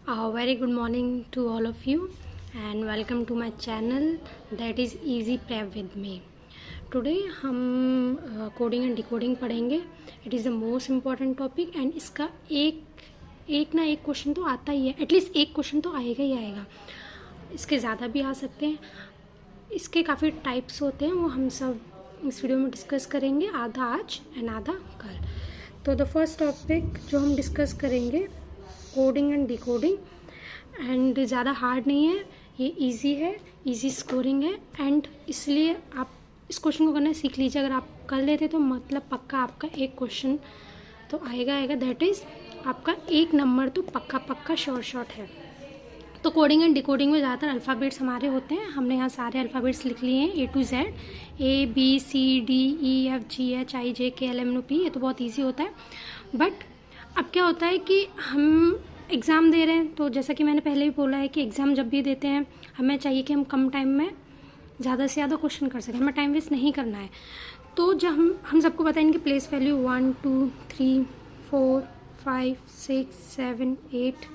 Very good morning to all of you and welcome to my channel that is Easy Prep with me. Today हम coding and decoding पढ़ेंगे. It is the most important topic and इसका एक ना एक question तो आता ही है. At least एक क्वेश्चन तो आएगा ही आएगा. इसके ज़्यादा भी आ सकते हैं. इसके काफ़ी टाइप्स होते हैं, वो हम सब इस वीडियो में डिस्कस करेंगे, आधा आज एंड आधा कल. तो द फर्स्ट टॉपिक जो हम डिस्कस करेंगे कोडिंग एंड डिकोडिंग, एंड ज़्यादा हार्ड नहीं है, ये इजी है, इजी स्कोरिंग है. एंड इसलिए आप इस क्वेश्चन को करना सीख लीजिए. अगर आप कर लेते तो मतलब पक्का आपका एक क्वेश्चन तो आएगा. दैट इज़ आपका एक नंबर तो पक्का शॉर्ट है. तो कोडिंग एंड डिकोडिंग में ज़्यादातर अल्फ़ाबेट्स हमारे होते हैं. हमने यहाँ सारे अल्फ़ाबेट्स लिख लिए हैं A to Z, ABCDEFGHIJKLMNOP. ये तो बहुत ईजी होता है. बट अब क्या होता है कि हम एग्ज़ाम दे रहे हैं, तो जैसा कि मैंने पहले भी बोला है कि एग्ज़ाम जब भी देते हैं हमें चाहिए कि हम कम टाइम में ज़्यादा से ज़्यादा क्वेश्चन कर सकें. हमें टाइम वेस्ट नहीं करना है. तो जब हम सबको पता है इनकी प्लेस वैल्यू 1 2 3 4 5 6 7 8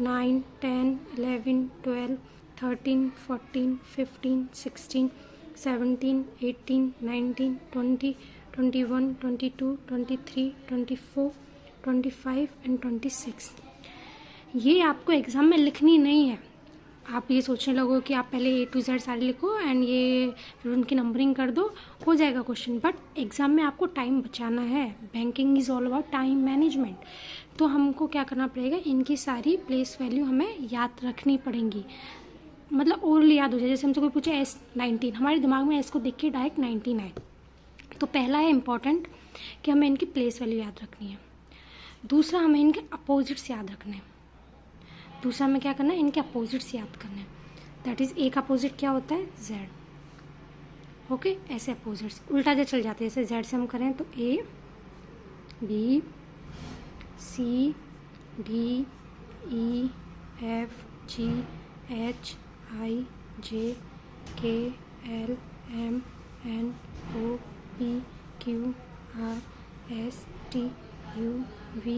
9 10 11 12 13 14 15 16 17 18 19 20 21 22 23 24 25 एंड 26. ये आपको एग्ज़ाम में लिखनी नहीं है. आप ये सोचने लगो कि आप पहले A to Z सारे लिखो एंड ये फिर उनकी नंबरिंग कर दो, हो जाएगा क्वेश्चन. बट एग्ज़ाम में आपको टाइम बचाना है. Banking is all about time management. तो हमको क्या करना पड़ेगा, इनकी सारी प्लेस वैल्यू हमें याद रखनी पड़ेंगी. मतलब ओरली याद हो जाए. जैसे हमसे कोई पूछे S19, हमारे दिमाग में S को देख के डायरेक्ट 19 आए. तो पहला है इम्पॉर्टेंट कि हमें इनकी प्लेस वैल्यू याद रखनी है. दूसरा हमें इनके अपोजिट्स याद रखने हैं. दूसरा हमें क्या करना है, इनके अपोजिट्स याद करने हैं. दैट इज़ एक अपोजिट क्या होता है, Z. ओके, ऐसे अपोजिट्स उल्टा जो चल जाते हैं. जैसे Z से हम करें तो A B C D E F G H I J K L M N O P Q R S T U V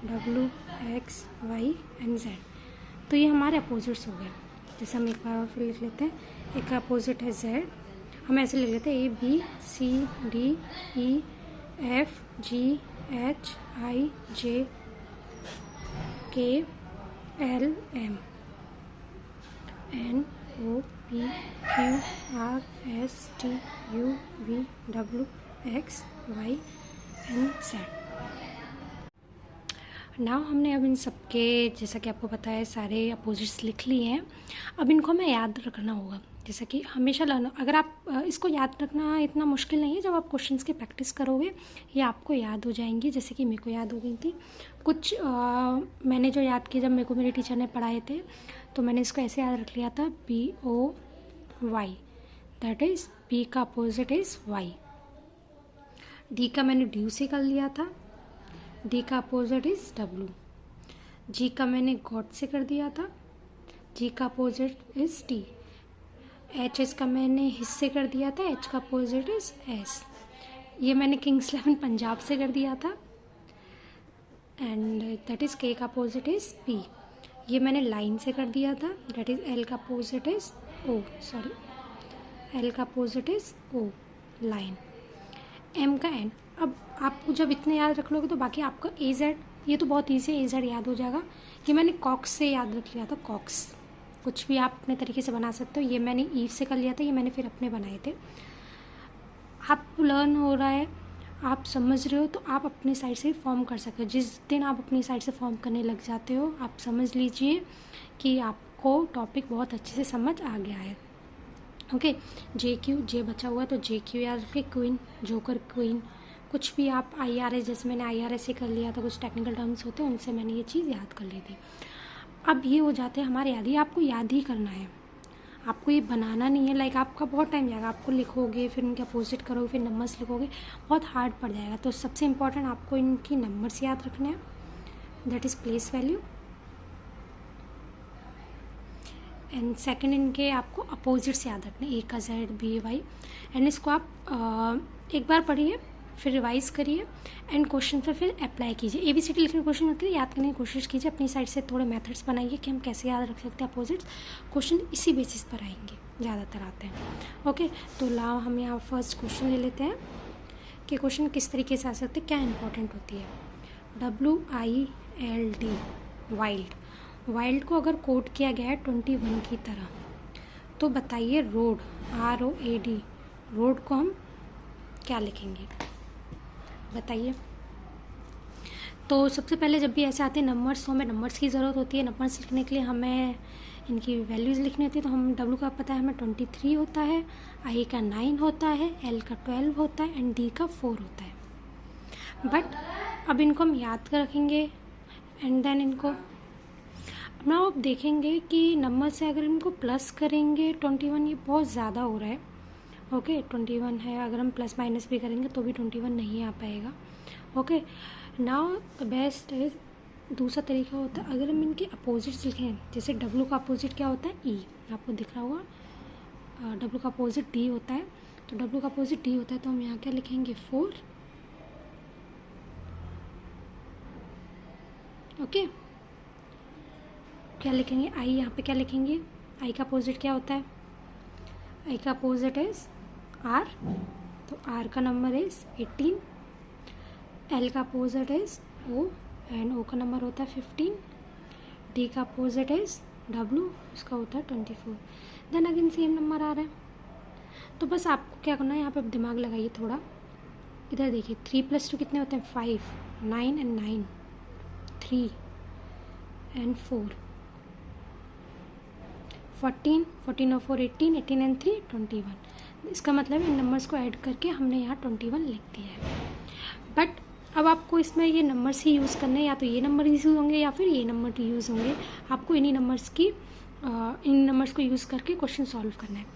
W X Y and Z. तो ये हमारे अपोजिट्स हो गए. जैसे हम एक बार और फिर लिख लेते हैं. एक अपोजिट है Z, हम ऐसे लिख लेते हैं A B C D E F G H I J K L M N O P Q R S T U V W X Y and Z. Now हमने अब इन सबके, जैसा कि आपको पता है, सारे अपोजिट्स लिख लिए हैं. अब इनको हमें याद रखना होगा. जैसा कि हमेशा लर्न, अगर आप इसको याद रखना इतना मुश्किल नहीं है. जब आप क्वेश्चंस की प्रैक्टिस करोगे ये आपको याद हो जाएंगी. जैसे कि मेरे को याद हो गई थी कुछ. मैंने जो याद किया जब मेरे को मेरे टीचर ने पढ़ाए थे, तो मैंने इसको ऐसे याद रख लिया था, BOY. दैट इज़ B का अपोजिट इज़ Y. D का मैंने ड्यू से कर लिया था. D का अपोजिट इज़ W. G का मैंने गॉड से कर दिया था. G का अपोजिट इज़ T. H का मैंने हिस से कर दिया था. H का अपोजिट इज़ S. ये मैंने किंग्स 11 पंजाब से कर दिया था. एंड दैट इज़ K का अपोजिट इज़ P. ये मैंने लाइन से कर दिया था. दैट इज़ L का अपोजिट इज़ O. L का opposite is O, line. M का N. अब आपको जब इतने याद रख लोगे तो बाकी आपका AZ, ये तो बहुत ईजी है, AZ याद हो जाएगा. ये मैंने कॉक्स से याद रख लिया था. कॉक्स कुछ भी आप अपने तरीके से बना सकते हो. ये मैंने ईव से कर लिया था. ये मैंने फिर अपने बनाए थे. आप लर्न हो रहा है, आप समझ रहे हो, तो आप अपने साइड से फॉर्म कर सकते हो. जिस दिन आप अपनी साइड से फॉर्म करने लग जाते हो, आप समझ लीजिए कि आपको टॉपिक बहुत अच्छे से समझ आ गया है. ओके. J बचा हुआ तो JQ याद रखिए. क्वीन, जोकर, क्वीन, कुछ भी आप IRS, जैसे मैंने IRS से कर लिया था. कुछ टेक्निकल टर्म्स होते हैं, उनसे मैंने ये चीज़ याद कर ली थी. अब ये हो जाते हैं हमारे याद. ये आपको याद ही करना है, आपको ये बनाना नहीं है. लाइक आपका बहुत टाइम जाएगा. आपको लिखोगे, फिर उनके अपोजिट करोगे, फिर नंबर्स लिखोगे, बहुत हार्ड पड़ जाएगा. तो सबसे इम्पॉर्टेंट आपको इनकी नंबर्स याद रखने हैं. That is place value. And second इनके आपको अपोजिट्स याद रखने. A का Z, B Y. एंड इसको आप एक बार पढ़िए, फिर रिवाइज़ करिए एंड क्वेश्चन पे फिर अप्लाई कीजिए। ABCD लिखने की कोशिश मत करिए, याद करने की कोशिश कीजिए, अपनी साइड से थोड़े मेथड्स बनाइए कि हम कैसे याद रख सकते हैं अपोजिट्स। क्वेश्चन इसी बेसिस पर आएंगे, ज़्यादातर आते हैं। ओके, तो लाओ हम यहाँ फर्स्ट क्वेश्चन ले लेते हैं कि क्वेश्चन किस तरीके से आ सकते हैं, क्या इंपॉर्टेंट होती है। WILD, wild. वाइल्ड को अगर कोड किया गया है 21 की तरह, तो बताइए रोड, ROAD, रोड को हम क्या लिखेंगे बताइए। तो सबसे पहले जब भी ऐसे आते हैं नंबर्स, तो हमें नंबर्स की ज़रूरत होती है। नंबर्स लिखने के लिए हमें इनकी वैल्यूज़ लिखनी होती है। तो हम W का पता है हमें 23 होता है, I का 9 होता है, L का 12 होता है एंड D का 4 होता है। बट अब इनको हम याद कर रखेंगे एंड देन इनको अपना आप देखेंगे कि नंबर से अगर इनको प्लस करेंगे 21, ये बहुत ज़्यादा हो रहा है। ओके, 21 है, अगर हम प्लस माइनस भी करेंगे तो भी 21 नहीं आ पाएगा। Okay, now the best is, दूसरा तरीका होता है अगर हम इनके अपोजिट्स लिखें। जैसे W का अपोजिट क्या होता है, E, आपको दिख रहा होगा। W का अपोजिट D होता है, तो W का अपोजिट D होता है, तो हम यहाँ क्या लिखेंगे 4। ओके, क्या लिखेंगे I, यहाँ पे क्या लिखेंगे, I का अपोजिट क्या होता है, I का अपोजिट इज R, तो R का नंबर इज 18, L का opposite is O and O का नंबर होता है 15, D का अपोजिट इज W, इसका होता है 24। देन अगेन सेम नंबर आ रहा है। तो बस आपको क्या करना है, यहाँ पे दिमाग लगाइए थोड़ा। इधर देखिए 3 + 2 कितने होते हैं, 5, 9 एंड 9, 3 एंड 4, 14, 14 और 4 18, 18 एंड 3 21। इसका मतलब इन नंबर्स को ऐड करके हमने यहाँ 21 लिख दिया है। बट अब आपको इसमें ये नंबर्स ही यूज़ करने हैं, या तो ये नंबर यूज़ होंगे या फिर ये नंबर यूज़ होंगे। आपको इन्हीं नंबर्स की इन नंबर्स को यूज़ करके क्वेश्चन सॉल्व करना है।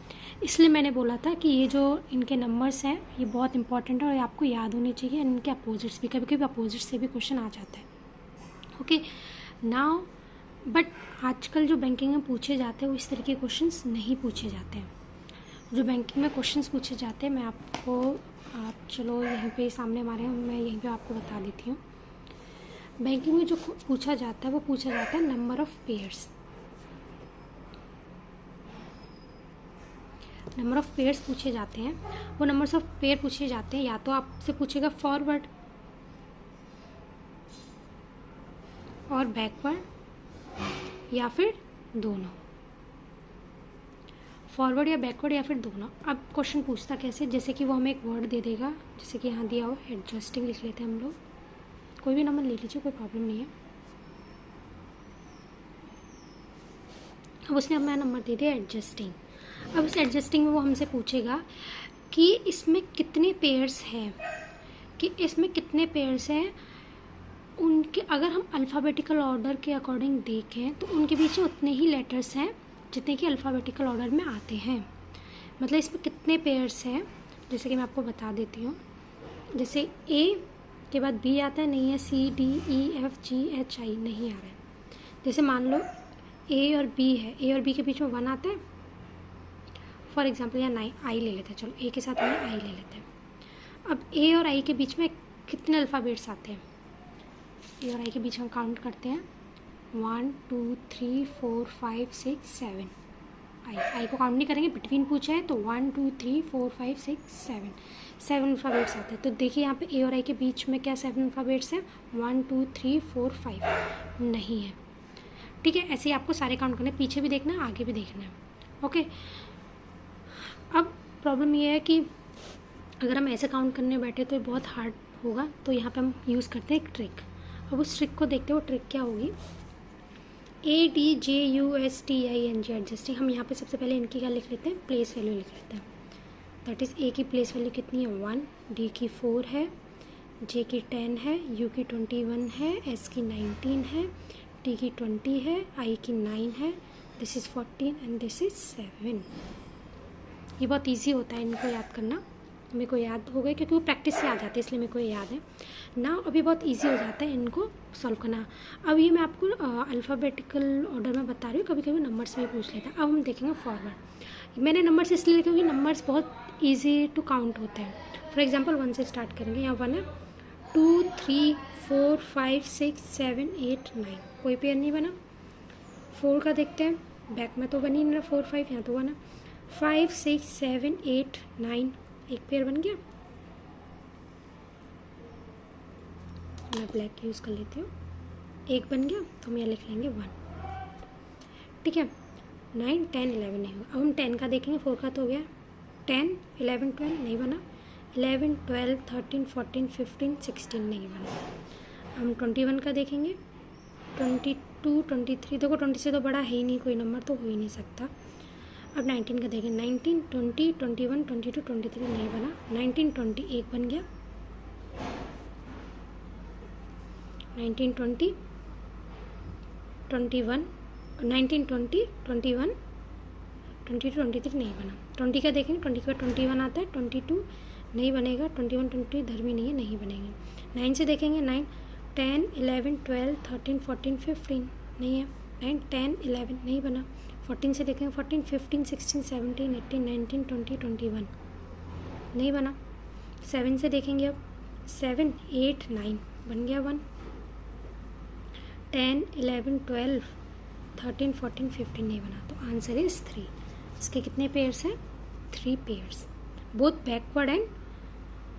इसलिए मैंने बोला था कि ये जो इनके नंबर्स हैं ये बहुत इंपॉर्टेंट है और आपको याद होने चाहिए। इनके अपोजिट्स भी, कभी कभी अपोजिट से भी क्वेश्चन आ जाता है। ओके, नाउ बट आजकल जो बैंकिंग में पूछे जाते हैं वो इस तरह के क्वेश्चंस नहीं पूछे जाते हैं। जो बैंकिंग में क्वेश्चंस पूछे जाते हैं, मैं आपको आप चलो यहीं पे सामने हमारे, मैं यहीं पे आपको बता देती हूँ। बैंकिंग में जो पूछा जाता है वो पूछा जाता है number of pairs. Number of pairs पूछे जाते हैं। वो नंबर्स ऑफ पेयर पूछे जाते हैं, या तो आपसे पूछेगा फॉरवर्ड और बैकवर्ड या फिर दोनों, फॉरवर्ड या बैकवर्ड या फिर दोनों। अब क्वेश्चन पूछता कैसे, जैसे कि वो हमें एक वर्ड दे देगा, जैसे कि यहाँ दिया हो एडजस्टिंग, लिख लेते हैं हम लोग। कोई भी नंबर ले लीजिए, कोई प्रॉब्लम नहीं है। अब उसने हमें नंबर दे दिया एडजस्टिंग। अब इस एडजस्टिंग में वो हमसे पूछेगा कि इसमें कितने पेयर्स हैं, कि इसमें कितने पेयर्स हैं। उनके अगर हम अल्फ़ाबेटिकल ऑर्डर के अकॉर्डिंग देखें तो उनके पीछे उतने ही लेटर्स हैं जितने कि अल्फ़ाबेटिकल ऑर्डर में आते हैं। मतलब इसमें कितने पेयर्स हैं, जैसे कि मैं आपको बता देती हूँ। जैसे A के बाद B आता है, नहीं है, C D E F G H I नहीं आ रहा है। जैसे मान लो A और B है, A और B के बीच में 1 आता है फॉर एग्जांपल, या 9 I ले लेते हैं। चलो A के साथ में I ले लेते हैं। अब A और I के बीच में कितने अल्फ़ाबेट्स आते हैं, A और I के बीच में काउंट करते हैं 1 2 3 4 5 6 7। आई को काउंट नहीं करेंगे, बिटवीन पूछा है तो 1 2 3 4 5 6 7 अल्फ़ाबेट्स आते हैं। तो देखिए यहाँ पे A और I के बीच में क्या 7 अल्फ़ाबेट्स हैं, 1 2 3 4 5 नहीं है। ठीक है, ऐसे ही आपको सारे काउंट करने, पीछे भी देखना है, आगे भी देखना है। ओके, अब प्रॉब्लम ये है कि अगर हम ऐसे काउंट करने बैठे तो ये बहुत हार्ड होगा, तो यहाँ पे हम यूज़ करते हैं एक ट्रिक। अब उस ट्रिक को देखते हो, ट्रिक क्या होगी, ADJUSTING एडजस्टिंग। हम यहाँ पे सबसे पहले इनकी क्या लिख लेते हैं, प्लेस वैल्यू लिख लेते हैं। दैट इज़ A की प्लेस वैल्यू कितनी है 1, D की 4 है, J की 10 है, U की 21 है, S की 19 है, T की 20 है, I की 9 है, this is 14 and this is 7। ये बहुत ईजी होता है इनको याद करना। मेरे को याद हो गए क्योंकि वो प्रैक्टिस से आ जाते हैं, इसलिए मेरे को याद है ना। अभी बहुत इजी हो जाता है इनको सॉल्व करना। अब ये मैं आपको अल्फ़ाबेटिकल ऑर्डर में बता रही हूँ, कभी कभी नंबर से भी पूछ लेता है। अब हम देखेंगे फॉरवर्ड। मैंने नंबर्स इसलिए लिखे क्योंकि नंबर्स बहुत ईजी टू काउंट होते हैं। फॉर एग्जाम्पल 1 से स्टार्ट करेंगे। यहाँ 1 है, 2 3 4 5 6 7 8 9, कोई पेयर नहीं बना। 4 का देखते हैं, बैक में तो बनी नहीं रहा 4 5, यहाँ तो बना। 5 6 7 8 9, एक पेयर बन गया। मैं ब्लैक यूज़ कर लेती हूँ। एक बन गया तो हम यहाँ लिख लेंगे 1, ठीक है। 9 10 11 नहीं होगा। अब हम 10 का देखेंगे, 4 का तो हो गया। 10 11 12 नहीं बना। 11 12 13 14 15 16 नहीं बना। हम 21 का देखेंगे, 22 23, देखो 20 से तो बड़ा है ही नहीं कोई नंबर, तो हो ही नहीं सकता। अब 19 का देखें, 19 20 21 22 23 नहीं बना। 19 20 एक बन गया। 19 20 21 19 20 21 22 23 नहीं बना। 20 का देखेंगे, 20 के बाद 21 आता है, 22 नहीं बनेगा। 21 22 इधर भी नहीं है, नहीं बनेंगे। 9 से देखेंगे, 9 10 11 12 13 14 15 नहीं है। 9 10 11 नहीं बना। 14 से देखेंगे, 14 15 16 17 18 19 20 21 नहीं बना। 7 से देखेंगे, अब 7 8 9 बन गया 1। 10 11 12 13 14 15 नहीं बना, तो आंसर इज 3। इसके कितने पेयर्स हैं? 3 pairs, both backward and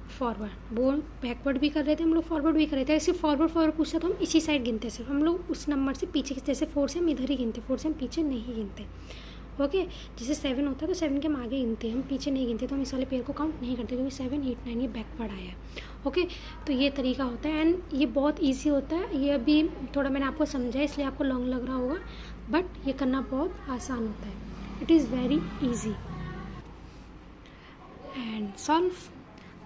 forward. वो बैकवर्ड भी कर रहे थे हम लोग, फॉरवर्ड भी कर रहे थे। ऐसे फॉरवर्ड पूछता तो हम इसी साइड गिनते, सिर्फ हम लोग उस नंबर से पीछे, जैसे 4 से हम इधर ही गिनते, 4 से हम पीछे नहीं गिनते। ओके, जैसे 7 होता है तो 7 के हम आगे गिनते हैं, हम पीछे नहीं गिनते, तो हम इस वाले पेयर को काउंट नहीं करते क्योंकि 7 8 9 ये बैकवर्ड आया है। ओके, तो ये तरीका होता है एंड ये बहुत ईजी होता है। ये अभी थोड़ा मैंने आपको समझाया इसलिए आपको लॉन्ग लग रहा होगा, बट ये करना बहुत आसान होता है। It is very easy and solve.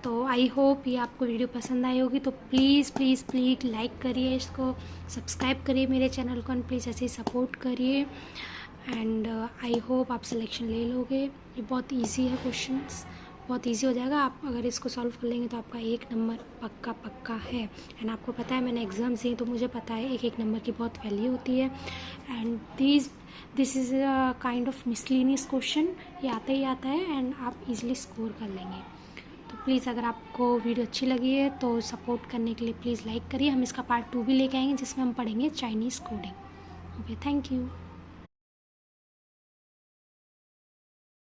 तो आई होप ये आपको वीडियो पसंद आई होगी, तो प्लीज़ प्लीज़ प्लीज़ लाइक करिए, इसको सब्सक्राइब करिए मेरे चैनल को, एंड प्लीज़ ऐसे ही सपोर्ट करिए। एंड आई होप आप सिलेक्शन ले लोगे। ये बहुत इजी है, क्वेश्चंस बहुत इजी हो जाएगा। आप अगर इसको सॉल्व कर लेंगे तो आपका 1 नंबर पक्का है। एंड आपको पता है मैंने एग्ज़ाम्स दिए तो मुझे पता है एक नंबर की बहुत वैल्यू होती है। And this is a kind of miscellaneous question, ये आता ही आता है एंड आप इजीली स्कोर कर लेंगे। तो प्लीज़ अगर आपको वीडियो अच्छी लगी है तो सपोर्ट करने के लिए प्लीज़ लाइक करिए। हम इसका पार्ट 2 भी लेके आएंगे जिसमें हम पढ़ेंगे Chinese coding. Okay, thank you.